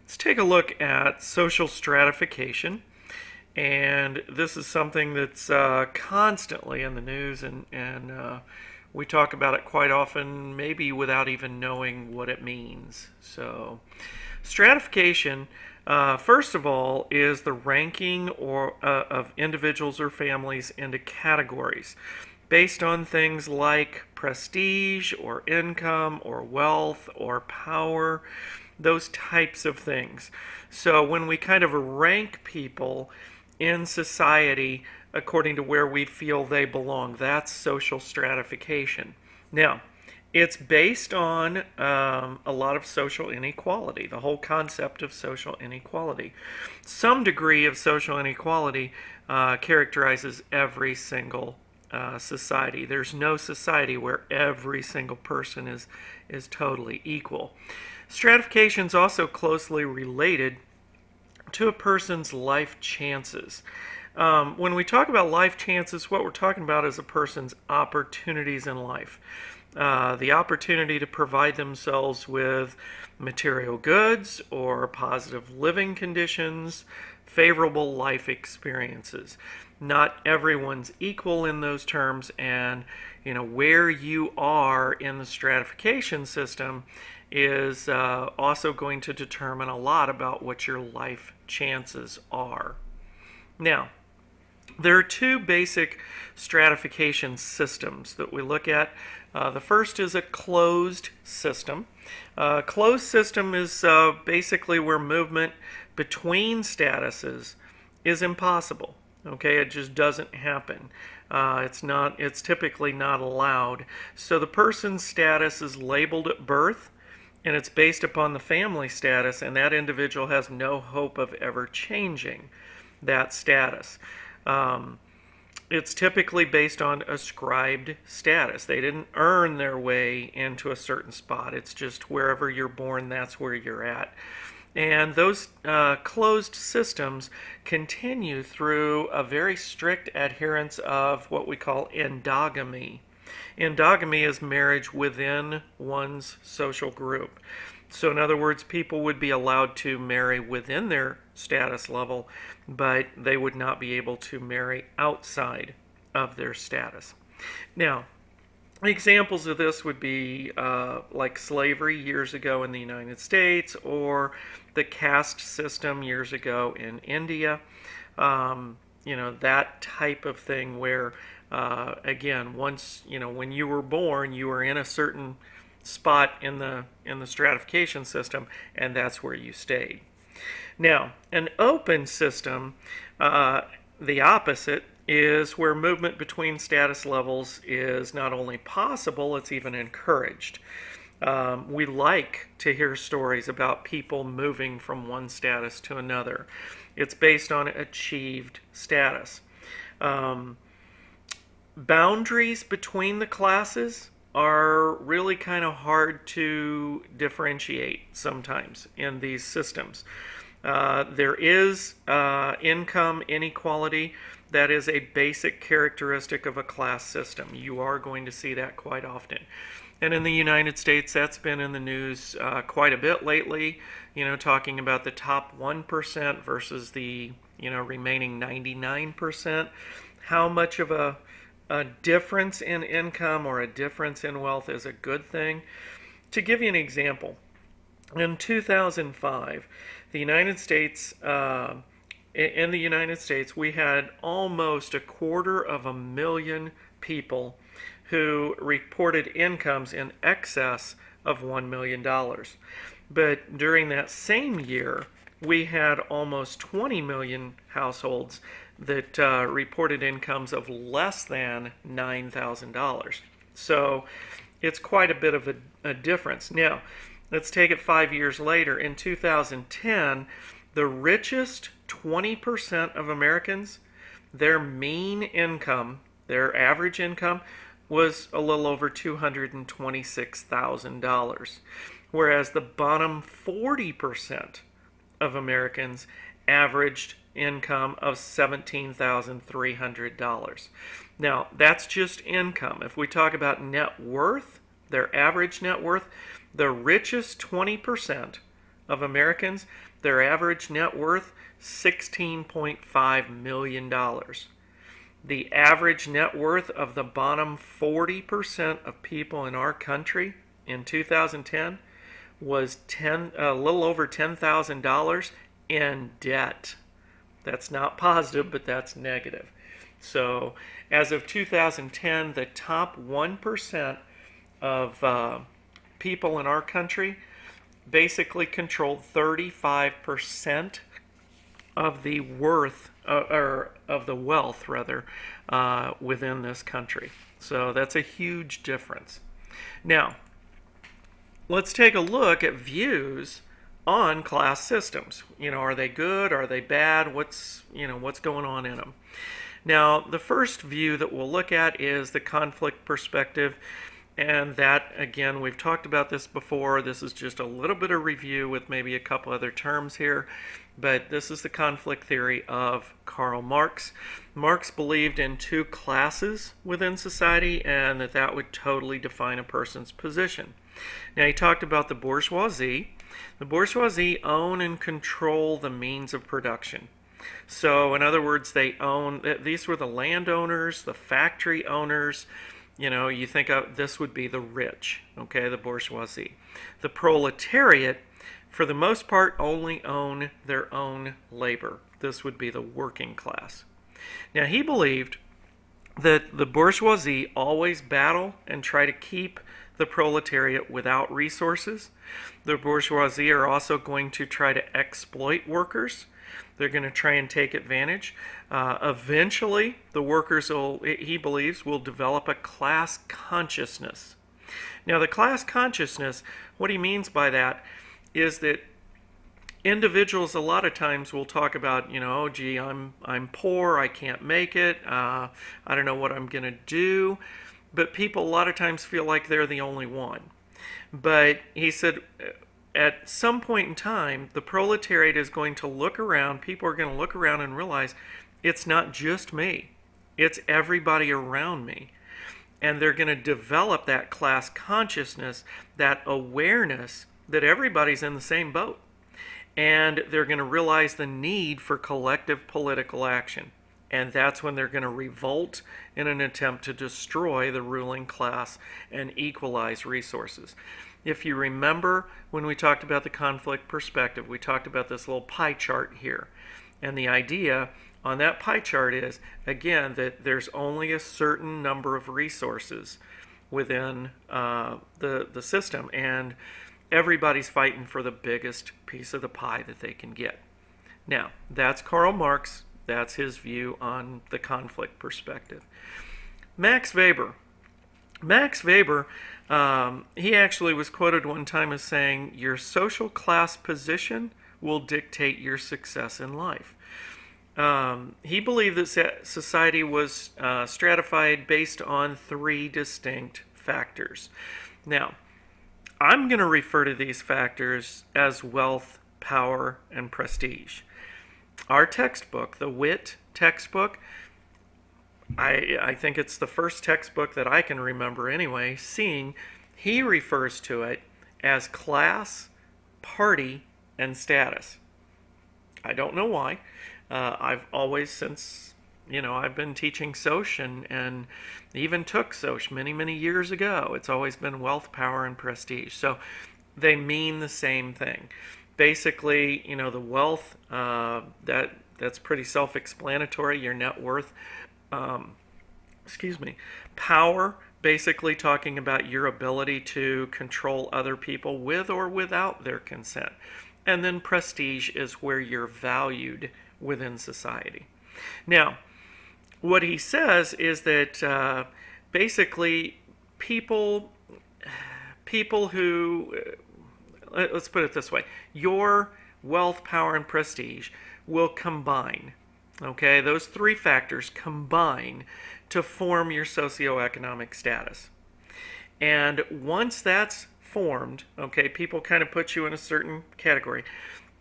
Let's take a look at social stratification. And this is something that's constantly in the news, and we talk about it quite often, maybe without even knowing what it means. So, stratification, first of all, is the ranking of individuals or families into categories based on things like prestige or income or wealth or power, those types of things. So when we kind of rank people in society according to where we feel they belong, that's social stratification. Now, it's based on a lot of social inequality, the whole concept of social inequality. Some degree of social inequality characterizes every single society. There's no society where every single person is totally equal. Stratification is also closely related to a person's life chances. When we talk about life chances, what we're talking about is a person's opportunities in life. The opportunity to provide themselves with material goods or positive living conditions, favorable life experiences. Not everyone's equal in those terms, and where you are in the stratification system is also going to determine a lot about what your life chances are. Now, there are two basic stratification systems that we look at. The first is a closed system. A closed system is basically where movement between statuses is impossible. Okay, it just doesn't happen. It's typically not allowed. So the person's status is labeled at birth, and it's based upon the family status, and that individual has no hope of ever changing that status. It's typically based on ascribed status. They didn't earn their way into a certain spot. It's just wherever you're born, that's where you're at. And those closed systems continue through a very strict adherence of what we call endogamy. Endogamy is marriage within one's social group. So in other words, people would be allowed to marry within their status level, but they would not be able to marry outside of their status. Now, examples of this would be like slavery years ago in the United States, or the caste system years ago in India. That type of thing where, again, once, when you were born, you were in a certain spot in the stratification system, and that's where you stayed. Now, an open system, the opposite, is where movement between status levels is not only possible, it's even encouraged. We like to hear stories about people moving from one status to another. It's based on achieved status. Boundaries between the classes are really kind of hard to differentiate sometimes in these systems. There is income inequality. That is a basic characteristic of a class system. You are going to see that quite often. And in the United States, that's been in the news quite a bit lately, talking about the top 1% versus the, remaining 99%. How much of a difference in income or a difference in wealth is a good thing? To give you an example, in 2005, the United States, in the United States, we had almost 250,000 people who reported incomes in excess of $1 million. But during that same year, we had almost 20 million households that reported incomes of less than $9,000. So it's quite a bit of a difference. Now, let's take it 5 years later. In 2010, the richest 20% of Americans, their mean income, their average income, was a little over $226,000, whereas the bottom 40% of Americans averaged income of $17,300. Now, that's just income. If we talk about net worth, their average net worth, the richest 20% of Americans, their average net worth, $16.5 million. The average net worth of the bottom 40% of people in our country in 2010 was a little over $10,000 in debt. That's not positive, but that's negative. So as of 2010, the top 1% of people in our country basically controlled 35% of the worth, or of the wealth rather, within this country. So that's a huge difference. Now, let's take a look at views on class systems. Are they good? Are they bad? What's going on in them? Now, the first view that we'll look at is the conflict perspective. And that, again, we've talked about this before. This is just a little bit of review with maybe a couple other terms here. But this is the conflict theory of Karl Marx. Marx believed in two classes within society and that would totally define a person's position. Now, he talked about the bourgeoisie. The bourgeoisie own and control the means of production. So, in other words, these were the landowners, the factory owners. You think of this would be the rich, okay, the bourgeoisie. The proletariat, for the most part, only own their own labor. This would be the working class. Now, he believed that the bourgeoisie always battle and try to keep the proletariat without resources. The bourgeoisie are also going to try to exploit workers. They're going to try and take advantage. Eventually, the workers, he believes, will develop a class consciousness. Now, the class consciousness, what he means by that is that individuals a lot of times will talk about, oh, gee, I'm poor, I can't make it, I don't know what I'm going to do. But people a lot of times feel like they're the only one. But he said, at some point in time, the proletariat is going to look around, people are going to look around and realize it's not just me, it's everybody around me. And they're going to develop that class consciousness, that awareness that everybody's in the same boat. And they're going to realize the need for collective political action. And that's when they're going to revolt in an attempt to destroy the ruling class and equalize resources. If you remember when we talked about the conflict perspective, we talked about this little pie chart here. And the idea on that pie chart is, again, that there's only a certain number of resources within the system. And everybody's fighting for the biggest piece of the pie that they can get. Now, that's Karl Marx. That's his view on the conflict perspective. Max Weber. Max Weber, he actually was quoted one time as saying, your social class position will dictate your success in life. He believed that society was stratified based on three distinct factors. Now, I'm going to refer to these factors as wealth, power, and prestige. Our textbook, the WIT textbook, I think it's the first textbook that I can remember anyway, he refers to it as class, party, and status. I don't know why. I've always, since, I've been teaching Soc and even took Soc many years ago. It's always been wealth, power, and prestige. So they mean the same thing. Basically, the wealth, that's pretty self-explanatory, your net worth. Power, basically talking about your ability to control other people with or without their consent. And then prestige is where you're valued within society. Now, what he says is that basically people who, let's put it this way, your wealth, power, and prestige will combine. Okay, those three factors combine to form your socioeconomic status. And once that's formed, okay, people kind of put you in a certain category.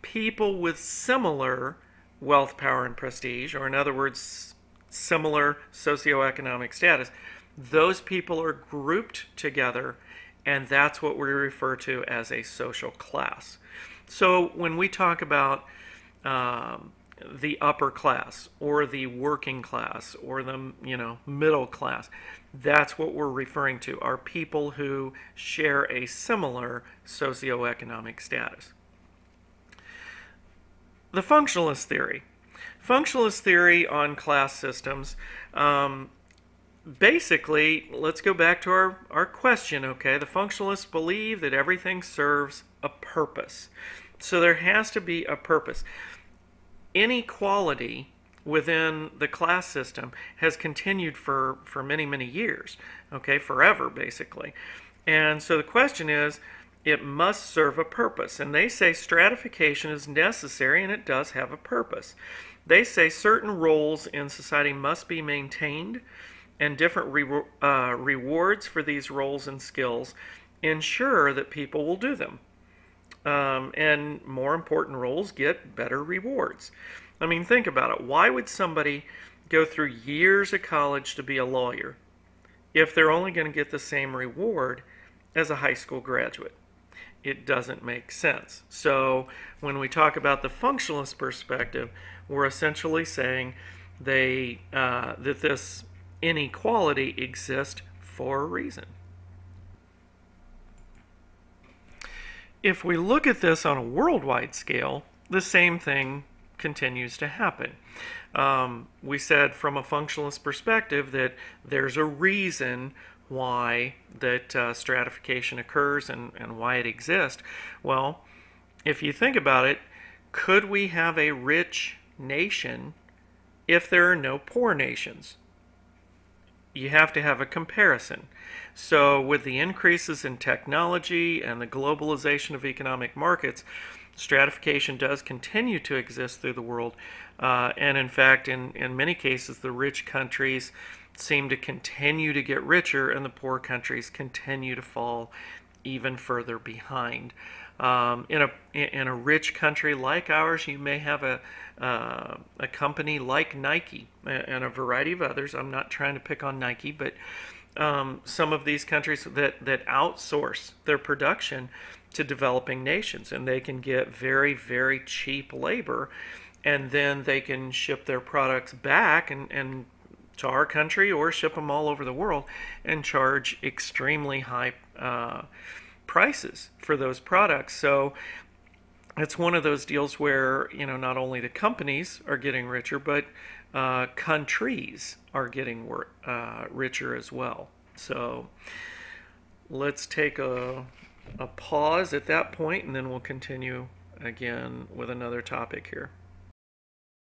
People with similar wealth, power, and prestige, or in other words, similar socioeconomic status, those people are grouped together, and that's what we refer to as a social class. So when we talk about the upper class or the working class or the middle class, that's what we're referring to, are people who share a similar socioeconomic status. The functionalist theory. Functionalist theory on class systems. Basically, let's go back to our question, okay? The functionalists believe that everything serves a purpose. So there has to be a purpose. Inequality within the class system has continued for many, many years, okay? Forever, basically. And so the question is, it must serve a purpose. And they say stratification is necessary, and it does have a purpose. They say certain roles in society must be maintained, and different rewards for these roles and skills ensure that people will do them. And more important roles get better rewards. I mean, think about it. Why would somebody go through years of college to be a lawyer if they're only going to get the same reward as a high school graduate? It doesn't make sense. So when we talk about the functionalist perspective, we're essentially saying that this inequality exists for a reason. If we look at this on a worldwide scale, the same thing continues to happen. We said from a functionalist perspective that there's a reason why that stratification occurs and why it exists. Well, if you think about it, could we have a rich nation if there are no poor nations? You have to have a comparison. So with the increases in technology and the globalization of economic markets, stratification does continue to exist through the world. And in fact, in many cases, the rich countries seem to continue to get richer and the poor countries continue to fall even further behind. In a rich country like ours, you may have a company like Nike and a variety of others. I'm not trying to pick on Nike, but some of these countries that outsource their production to developing nations, and they can get very, very cheap labor, and then they can ship their products back and to our country or ship them all over the world and charge extremely high prices for those products. So it's one of those deals where not only the companies are getting richer, but countries are getting richer as well. So let's take a pause at that point, and then we'll continue again with another topic here.